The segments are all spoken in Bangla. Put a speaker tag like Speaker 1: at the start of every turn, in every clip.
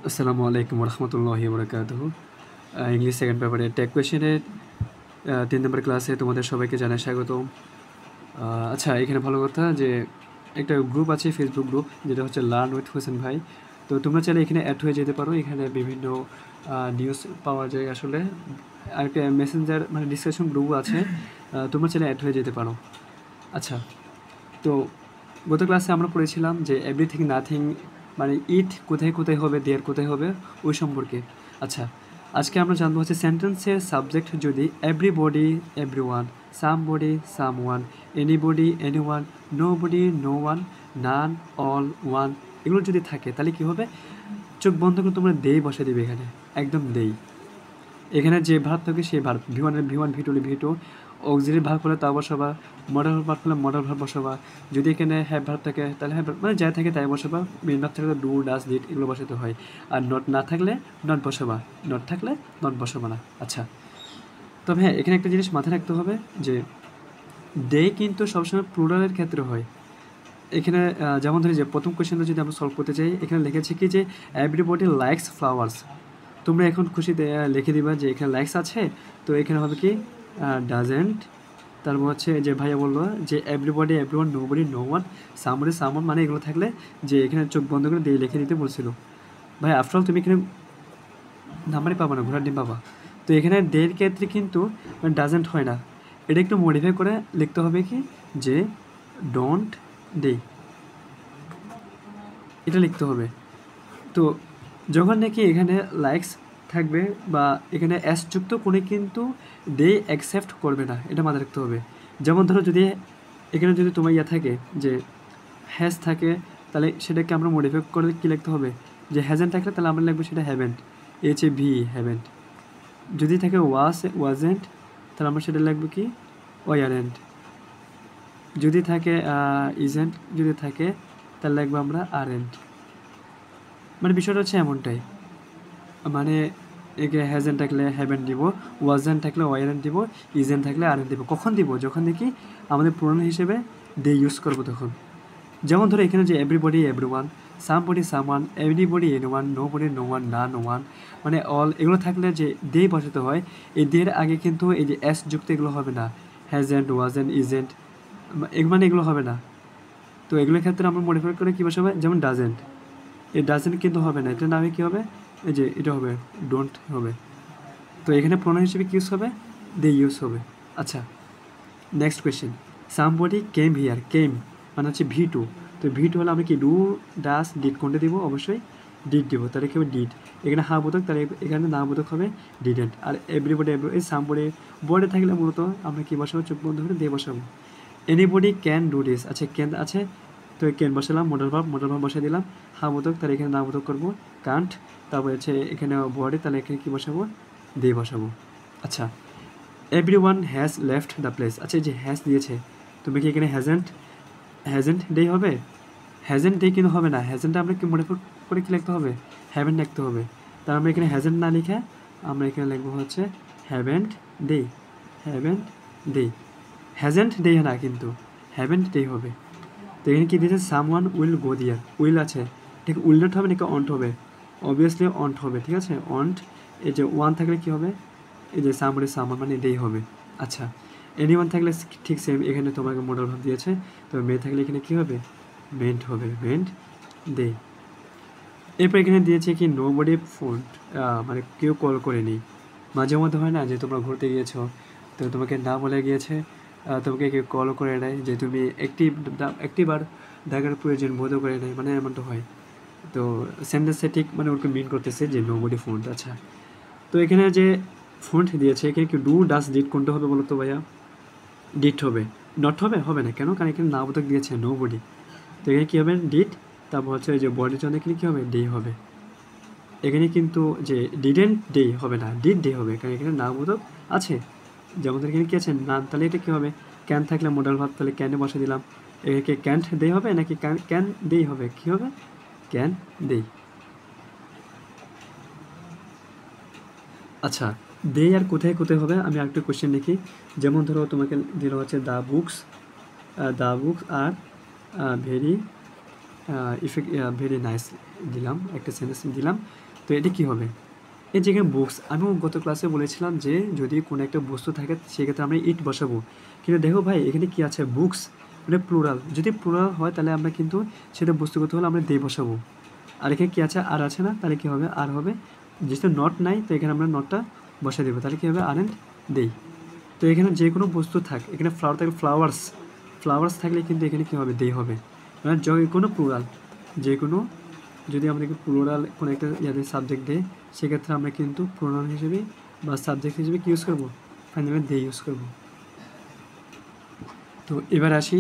Speaker 1: আসসালামু আলাইকুম রহমতুল্লাহি বরকাতুহু। ইংলিশ সেকেন্ড পেপারে টেক কোয়েশনের 3 নম্বর ক্লাসে তোমাদের সবাইকে জানাই স্বাগতম। আচ্ছা, এখানে ভালো কথা যে একটা গ্রুপ আছে, ফেসবুক গ্রুপ, যেটা হচ্ছে লার্ন উইথ হোসেন ভাই। তো তোমরা চাইলে এখানে অ্যাড হয়ে যেতে পারো। এখানে বিভিন্ন নিউজ পাওয়া যায় আসলে। আর একটা মেসেঞ্জার মানে ডিসকাশন গ্রুপও আছে, তোমরা চাইলে অ্যাড হয়ে যেতে পারো। আচ্ছা, তো গত ক্লাসে আমরা পড়েছিলাম যে এভরিথিং নাথিং মানে ইট কোথায় কোথায় হবে, দেয়ার কোথায় হবে, ওই সম্পর্কে। আচ্ছা, আজকে আমরা জানবো হচ্ছে সেন্টেন্সের সাবজেক্ট যদি everybody, everyone, somebody, someone, anybody, anyone, nobody, no one, none, all, one, এগুলো যদি থাকে তাহলে কী হবে? চোখ বন্ধ করে তোমরা দেই বসে দিবে এখানে, একদম দেই। এখানে যে ভার্ব থাকে সেই verb, V1 V1, ভি2 ভি2, auxiliary verb হলে তা বসাবা, মডাল ভার্ব হলে মডাল ভার্ব বসাবা। যদি এখানে হ্যাভ ভার্ব থাকে তাহলে হ্যাভ ভার্ব, মানে যা থাকে তাই বসাবা। মেন ভার্ব থাকলে ডু, ডাজ, ডিড এগুলো বসাতে হয়। আর নট না থাকলে নট বসাবা, নট থাকলে নট বসাবা না। আচ্ছা, তবে হ্যাঁ, এখানে একটা জিনিস মাথায় রাখতে হবে যে দে কিন্তু সবসময় প্লুরালের ক্ষেত্রে হয়। এখানে যেমন ধরি যে প্রথম কোয়েশ্চেনটা যদি আমরা সলভ করতে চাই, এখানে লিখেছি কি যে এভরিবডি লাইকস ফ্লাওয়ার্স। তোমরা এখন খুশিতে লিখে দিবা যে এখানে লাইকস আছে, তো এখানে হবে কি ডাজেন্ট। তারপর হচ্ছে যে ভাইয়া বললো যে everybody, everyone, nobody, no one, somebody, someone, মানে এগুলো থাকলে যে এখানে চোখ বন্ধ করে দিয়ে লিখে দিতে বলছিল। ভাই আফটারঅল তুমি এখানে নাম্বারই পাবা না, ঘোড়ার ডিম পাবা। তো এখানে দের ক্ষেত্রে কিন্তু ডাজেন্ট হয় না, এটা একটু মডিফাই করে লিখতে হবে কি যে ডোন্ট ডে, এটা লিখতে হবে। তো যখন নাকি এখানে লাইকস থাকবে বা এখানে অ্যাস যুক্ত করে কিন্তু দে অ্যাকসেপ্ট করবে না, এটা মাথায় রাখতে হবে। যেমন ধরো যদি এখানে যদি তোমার ইয়া থাকে যে হ্যাজ থাকে, তাহলে সেটাকে আমরা মডিফাই করে কী লিখতে হবে? যে হ্যাজেন্ট থাকলে তাহলে আমরা লিখবো সেটা haven't, H A V, haven't. যদি থাকে ওয়াজেন্ট, তাহলে আমরা সেটা লিখবো কি ওয়ারেন্ট। যদি থাকে ইজেন্ট, যদি থাকে তাহলে লিখবো আমরা আরেন্ট। মানে বিষয়টা হচ্ছে এমনটাই, মানে একে হ্যাজেন্ট থাকলে হ্যাভেন্ট দিব, ওয়াজেন্ট থাকলে ওয়ারেন্ট দিব, ইজেন্ট থাকলে আরেন্ট দিব। কখন দিব? যখন দেখি আমাদের প্রোনাউন হিসেবে দে ইউজ করবো তখন। যেমন ধরো এখানে যে everybody, everyone, somebody, someone, everybody, anyone, nobody, no one, none, one, মানে অল, এগুলো থাকলে যে দে বসাতে হয়। এই দের আগে কিন্তু এই যে এস যুক্ত এগুলো হবে না, হ্যাজেন্ট, ওয়াজেন্ট, ইজেন্ট, মানে এগুলো হবে না। তো এগুলোর ক্ষেত্রে আমরা মডিফাই করে কী বসাবে? যেমন ডাজেন্ট, এই ডাজেন্ট কিন্তু হবে না, এটা নামে কী হবে? এই যে এটা হবে ডোন্ট হবে। তো এখানে প্রোনাউন হিসেবে কি ইউজ হবে? দে ইউজ হবে। আচ্ছা, next question, somebody came here, came মানে হচ্ছে ভি2। তো ভি2 হলে আমরা কি ডু, ডাস, ডিড কোনটা দিব? অবশ্যই ডিড দিব, তাহলে কি হবে ডিড। এখানে হা বোধক, তাহলে এখানে না বোধক হবে ডিডেন্ট। আর এভরিবডি, এই সামবডি বডি থাকলে মূলত আমরা কি বসাবো? চোখ বন্ধ করে দিয়ে বসাবো। এনিবডি ক্যান ডু দিস, আচ্ছা ক্যান আছে, তো ক্যান বসালাম, মডেল ভার্ব বসিয়ে দিলাম। হা বোধক, তাহলে এখানে না বোধক করবো কান্ট। তারপর হচ্ছে এখানে বডি, তাহলে এখানে কী বসাবো? দিয়ে বসাবো। আচ্ছা, everyone has left the place, আচ্ছা এই যে হ্যাজ দিয়েছে, তুমি কি এখানে হ্যাজেন্ট ডে হবে? হ্যাজেন্ট ডে কিন্তু হবে না, হ্যাজেন্ট আমরা কি মনে করে কি লিখতে হবে? হ্যাভেন্ট লিখতে হবে। তার আমরা এখানে হ্যাজেন্ট না লিখে আমরা এখানে লিখবো হচ্ছে haven't day, haven't day. Hasn't day না, কিন্তু হ্যাভেন্ট ডে হবে। তো এখানে কী দিয়েছে? সামওয়ান উইল গো দিয়ার, উইল আছে, ঠিক উইল নট হবে নাকি অন্ট হবে? অবভিয়াসলি অন্ট হবে, ঠিক আছে অন্ট। এই যে ওয়ান থাকলে কী হবে? এই যে সামবডি, সামওয়ান মানে ডে হবে। আচ্ছা, এনিওয়ান থাকলে ঠিক সেম, এখানে তোমাকে মডেল ভাব দিয়েছে, তো মে থাকলে এখানে কী হবে? মেন্ট হবে, মেন্ট দে। এরপর এখানে দিয়েছে কি নোবডি ফোন, মানে কেউ কল করেনি। মাঝে মধ্যে হয় না যে তোমরা ঘুরতে গিয়েছো, তো তোমাকে না বলে গিয়েছে, তোমাকে কেউ কলও করে নেয় যে তুমি একটিবার দেখার প্রয়োজন বোধও করে নেয়, মানে এমনটা হয়। তো সেন্টেন্সে ঠিক মানে ওরকম মিন করতেছে যে নোবডি ফোন। আচ্ছা, তো এখানে যে ফন্ট দিয়েছে, এখানে কি ডু, ডাস, ডিড কোনটা হবে বলো তো ভাইয়া? ডিড হবে, নট হবে? হবে না, কেন? কারণ এখানে নাবোধক দিয়েছে নোবডি, তো এখানে কী হবে? ডিড। তারপর হচ্ছে যে বডির জন্য এখানে কী হবে? ডে হবে। এখানে কিন্তু যে ডিডেন্ট ডে হবে না, ডিড ডে হবে, কারণ এখানে নাবোধক আছে। যেমন এখানে কী আছে? নান, তাহলে এটা কী হবে? ক্যান থাকলে মডেল ভাব, তাহলে ক্যানে বসে দিলাম। এখানে ক্যান্ট ডে হবে নাকি ক্যান ডে হবে? কী হবে? Can day. আচ্ছা, দে আর কোথায় কোথায় হবে আমি আরেকটু কোয়েশ্চেন লিখি। যেমন ধরো তোমাকে দিল হচ্ছে the books are very effect very nice দিলাম, একটা সেন্টেন্স দিলাম। তো এটা কী হবে, এই যেখানে বুকস, আমিও গত ক্লাসে বলেছিলাম যে যদি কোনো একটা বস্তু থাকে সেক্ষেত্রে আমরা ইট বসাবো, কিন্তু দেখো ভাই এখানে কি আছে, বুকস মানে প্লুরাল, যদি প্লুরাল হয় তাহলে আমরা কিন্তু সেটা বস্তুগত হলে আমরা দে বসাবো। আর এখানে কী আছে, আর আছে না, তাহলে কী হবে, আর হবে, যেহেতু নট নাই তো এখানে আমরা নটটা বসা দেবো, তাহলে কী হবে, আর অ্যান্ড দেই। তো এখানে যে কোনো বস্তু থাক, এখানে ফ্লাওয়ার থাকলে ফ্লাওয়ার্স থাকলে কিন্তু এখানে কী হবে, দে হবে। মানে যে কোনো প্লুরাল, যে কোনো যদি আমাদেরকে প্লুরাল কোনো একটা ইয়াদের সাবজেক্ট দেয় সেক্ষেত্রে আমরা কিন্তু প্রোনাউন হিসেবে বা সাবজেক্ট হিসেবে কী ইউজ করবো, ফাইনালি দে ইউজ করবো। তো এবার আসি,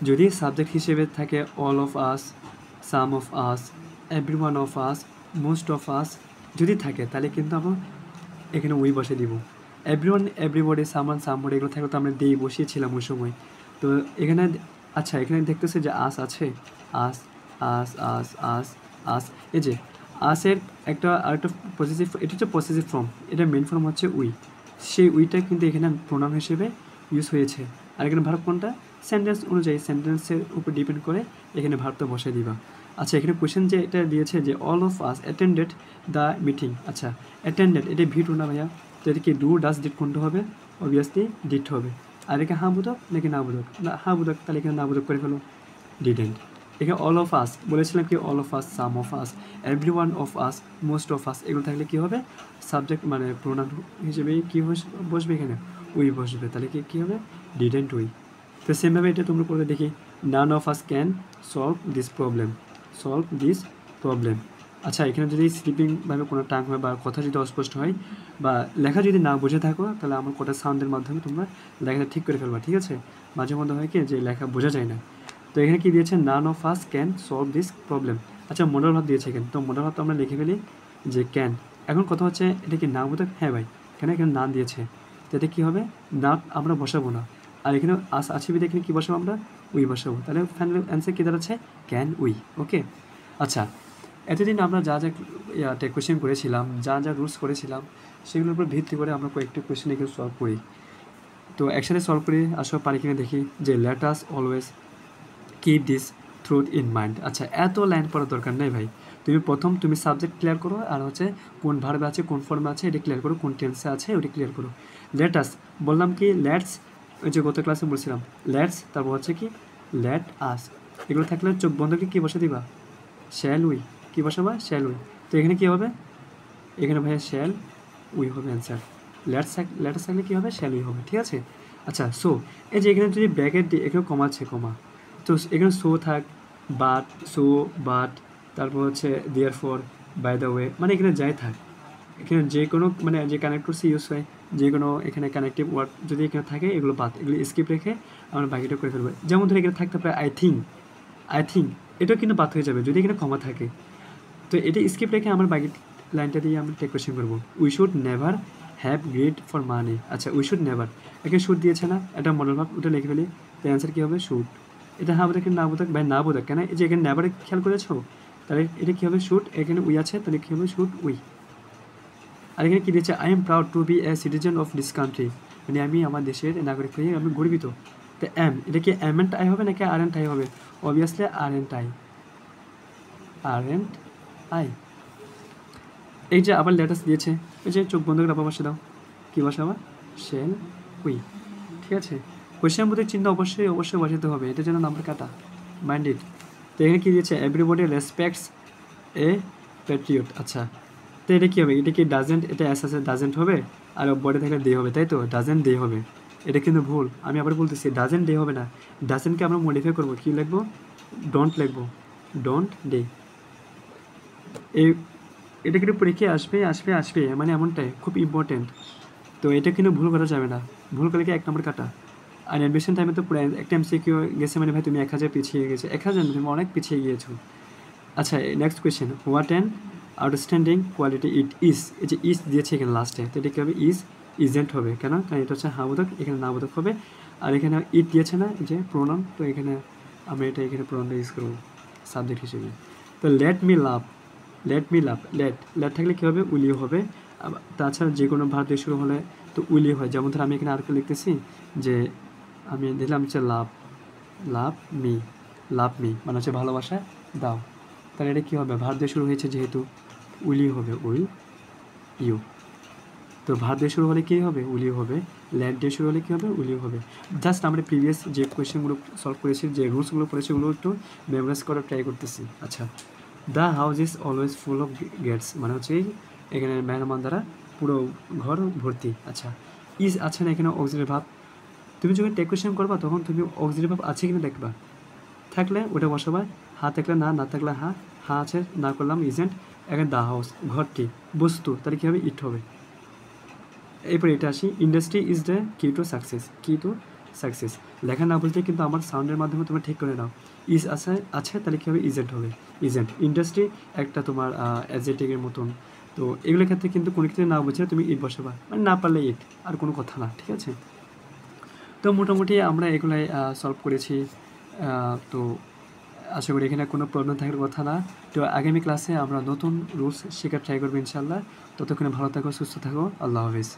Speaker 1: যদি সাবজেক্ট হিসেবে থাকে all of us, some of us, every one of us, most of us যদি থাকে তাহলে কিন্তু আমরা এখানে উই বসে দিব। এভরিওয়ান, এভরিবডি, সামওয়ান, সামবডি এগুলো থাকলে তো আমরা দেই বসিয়েছিলাম ওই সময়। তো এখানে আচ্ছা এখানে দেখতেছে যে আস আছে, আস আস আস আস আস, এই যে আসের একটা আরেকটা পজিটিভ, এটা হচ্ছে পজিটিভ ফর্ম, এটা মেন ফর্ম হচ্ছে উই, সেই উইটা কিন্তু এখানে প্রোনাউন হিসেবে ইউজ হয়েছে। আর এখানে ভার্ব কোনটা, সেন্টেন্স অনুযায়ী, সেন্টেন্সের উপর ডিপেন্ড করে এখানে ভার্বটা বসিয়ে দিবা। আচ্ছা এখানে কোয়েশ্চেন যে এটা দিয়েছে যে all of us attended the meeting, আচ্ছা অ্যাটেন্ডেড এটা ভি টু না ভাইয়া, তো এটা কি ডু ডাস ডিড কোনটা হবে, অবভিয়াসলি ডিড হবে। আর এখানে হ্যাঁ বোধক নাকি না বোধক, না হ্যাঁ বোধক, তাহলে এখানে না বোধক করে ফেলো, ডিডেন্ট। এখানে অল অফ আস বলেছিলাম কি, all of us, some of us, every one of us, most of us এগুলো থাকলে কী হবে, সাবজেক্ট মানে প্রোনাউন হিসেবে কী বসবে, এখানে উই বসবে, তাহলে কী হবে, ডিডেন্ট উই। তো সেমভাবে এটা তোমরা করে দেখি, none of us can solve this problem. আচ্ছা এখানে যদি স্লিপিংভাবে কোনো টাং হয় বা কথা যদি অস্পষ্ট হয় বা লেখা যদি না বুঝে থাকো তাহলে আমার কটা সাউন্ডের মাধ্যমে তোমরা লেখাটা ঠিক করে ফেলবা, ঠিক আছে। মাঝে মধ্যে হয় কি যে লেখা বোঝা যায় না। তো এখানে কি দিয়েছে, none of us can solve this problem. আচ্ছা মডাল ভাব দিয়েছে এখানে, তো মডাল ভাব তো আমরা লিখে ফেলি যে ক্যান। এখন কথা হচ্ছে এটা কি না বোধক, হ্যাঁ ভাই এখানে নান দিয়েছে, তো এটা কী হবে, না আমরা বসাবো না, আর এখানে আস আছে বিধে এখানে কী বসাবো আমরা, উই বসাবো, তাহলে ফাইনাল অ্যান্সার কী দাঁড়াচ্ছে, ক্যান উই। ওকে আচ্ছা এতদিন আমরা যা যা কোয়েশ্চেন করেছিলাম, যা যা রুলস করেছিলাম সেগুলোর উপর ভিত্তি করে আমরা কয়েকটি কোয়েশ্চেন এখানে সলভ করি। তো একসাথে সলভ করে আসলে পারি কিনা দেখি, যে let us always keep this truth in mind. আচ্ছা এত লাইন পড়ার দরকার নেই ভাই, তুমি সাবজেক্ট ক্লিয়ার করো, আর হচ্ছে কোন ভার্বে আছে, কোন ফর্মে আছে এটা ক্লিয়ার করো, কোন টেন্সে আছে ওটা ক্লিয়ার করো। লেট আস বললাম কি, লেটস, ওই যে গত ক্লাসে বলছিলাম লেটস, তারপর হচ্ছে কি লেট আস, এগুলো থাকলে চোখ বন্ধ করে কী বসে দিবা, শ্যাল উই, কী বসাবা, শ্যাল উই। তো এখানে কী হবে, এখানে ভাইয়া শ্যাল উই হবে অ্যান্সার, লেটাস থাকলে কী হবে, শ্যাল উই হবে, ঠিক আছে। আচ্ছা সো এই যে এখানে যদি ব্র্যাকেট দিই, এখানে কমা আছে, কমা, তো এখানে সো থাক, বাট তারপর হচ্ছে therefore, by the way, মানে এখানে যাই থাক, এখানে যে কোনো মানে যে কানেক্টরসি ইউজ হয়, যে কোনো এখানে কানেক্টিভ ওয়ার্ড যদি এখানে থাকে এগুলো বাদ, এগুলো স্কিপ রেখে আমরা বাকিটা করে ফেলবো। যেমন ধরে এখানে থাকতে পারে আই থিঙ্ক, এটাও কিন্তু বাদ হয়ে যাবে যদি এখানে কমা থাকে, তো এটা স্কিপ রেখে আমার বাকি লাইনটা দিয়ে আমরা টেক কোয়েশ্চেন করবো। We should never have grid for money. আচ্ছা উই শুড নেভার, এখানে শুড দিয়েছে না, এটা মডেল ভাব, ওটা লিখে ফেলি, তো অ্যান্সার কী হবে, শুড। এটা হ্যাঁ বোধক না বোধক, ভাই না বোধক কেন, এই যে এখানে নেভারে খেয়াল করেছো, তাহলে এটা কী হবে, শুড, এখানে উই আছে তাহলে কী হবে, শুড উই। আর এখানে কী দিয়েছে, I am proud to be a citizen of this country, মানে আমি আমার দেশের নাগরিক হয়ে আমি গর্বিত। তো এটা কি এম এন্ড আই হবে নাকি আর এন্ড আই হবে, অবভিয়াসলি আর এন্ড আই। এই যে আবার লেটাস দিয়েছে, এই যে চোখ বন্ধ করে আবার বসে দাও, কী বসাবা, শেল উই, ঠিক আছে। কোয়েশ্চেন মধ্যে চিন্তা অবশ্যই বসাতে হবে, এটা যেন নাম্বার কাটা, মাইন্ডেড। তো এখানে কী দিয়েছে, এভরিবডি রেসপেক্টস এ প্যাট্রিয়ট। আচ্ছা তো এটা কী হবে, এটা কি ডাজেন্ট, এটা এস আছে ডাজেন্ট হবে, আর বডি থাকলে দে হবে, তাই তো, ডাজেন্ট দে হবে, এটা কিন্তু ভুল। আমি আবার বলতেছি ডাজেন্ট ডে হবে না, ডাজেন্টকে আমরা মডিফাই করবো, কী লিখবো, ডোন্ট লিখবো, ডোন্ট ডে। এই এটা কিন্তু পরীক্ষায় আসবে মানে এমনটাই খুব ইম্পর্টেন্ট, তো এটা কিন্তু ভুল করা যাবে না, ভুল করলে কি 1 নম্বর কাটা। আর অ্যাডমিশন টাইমে তো পুরো একটা এমসিকিউ গেছে, মানে ভাই তুমি 1000 পিছিয়ে গেছো, 1000 তুমি অনেক পিছিয়ে গিয়েছো। আচ্ছা next question, what an outstanding quality it is, এই যে ইজ দিয়েছে এখানে লাস্টে, তো এটা কী হবে, ইজেন্ট হবে, কেন, কারণ এটা হচ্ছে হ্যাঁ বোধক, এখানে না বোধক হবে। আর এখানে ইট দিয়েছে না, যে প্রোনাউন, তো এখানে আমরা এখানে প্রোনাউনটা ইউজ করবো সাবজেক্ট হিসেবে। তো লেট মি লাভ, লেট থাকলে কী হবে, উইলি হবে। তাছাড়া যে কোনো ভারত দিয়ে শুরু হলে তো উইলি হয়, যেমন ধর আমি এখানে আর লিখতেছি যে আমি দিলাম হচ্ছে লাভ মি, মানে হচ্ছে ভালোবাসা দাও, তাহলে এটা কী হবে, ভার্ব দিয়ে শুরু হয়েছে যেহেতু উইল ইউ হবে, উইল ইউ। তো ভার্ব দিয়ে শুরু হলে কী হবে, উইল ইউ হবে। ল্যান্ড দিয়ে শুরু হলে কী হবে, উইল ইউ হবে। জাস্ট আমরা প্রিভিয়াস যে কোয়েশ্চেনগুলো সলভ করেছি, যে রুলসগুলো পড়েছি, ওগুলো একটু মেমোরাইজ করার ট্রাই করতেছি। আচ্ছা, the house is always full of gates, মানে হচ্ছে এখানে মেহমান দ্বারা পুরো ঘর ভর্তি। আচ্ছা, ইজ আছে না এখানে অক্সিলারি ভার্ব, তুমি যখন টেক কোয়েশ্চেন করবা তখন তুমি অক্সিলারি ভার্ব আছে কিনা দেখবা, থাকলে ওটা বসাবা, হা থাকলে না, না থাকলে হা, হা আছে না করলাম ইজেন্ট। এখানে দ্য হাউস ঘরটি বস্তু, তাহলে কী হবে, ইট হবে। এরপর এটা আসি, ইন্ডাস্ট্রি ইজ দ্য কি টু সাকসেস, কি টু সাকসেস। লেখা না বলতে কিন্তু আমার সাউন্ডের মাধ্যমে তোমরা ঠিক করে নাও। ইজ আছে তাহলে কী হবে, ইজেন্ট হবে, ইজেন্ট। ইন্ডাস্ট্রি একটা তোমার অ্যাডজেক্টিভের মতন, তো এগুলোর ক্ষেত্রে কিন্তু কোনো ক্ষেত্রে না বুঝে তুমি ইট বসাবা, মানে না পারলে ইট, আর কোনো কথা না, ঠিক আছে। তো মোটামুটি আমরা এগুলাই সলভ করেছি। তো আশা করি এখানে কোনো প্রবলেম থাকার কথা না। তো আগামী ক্লাসে আমরা নতুন রুলস শেখার ট্রাই করবো ইনশাল্লাহ। ততক্ষণে ভালো থাকো, সুস্থ থাকো, আল্লাহ হাফিজ।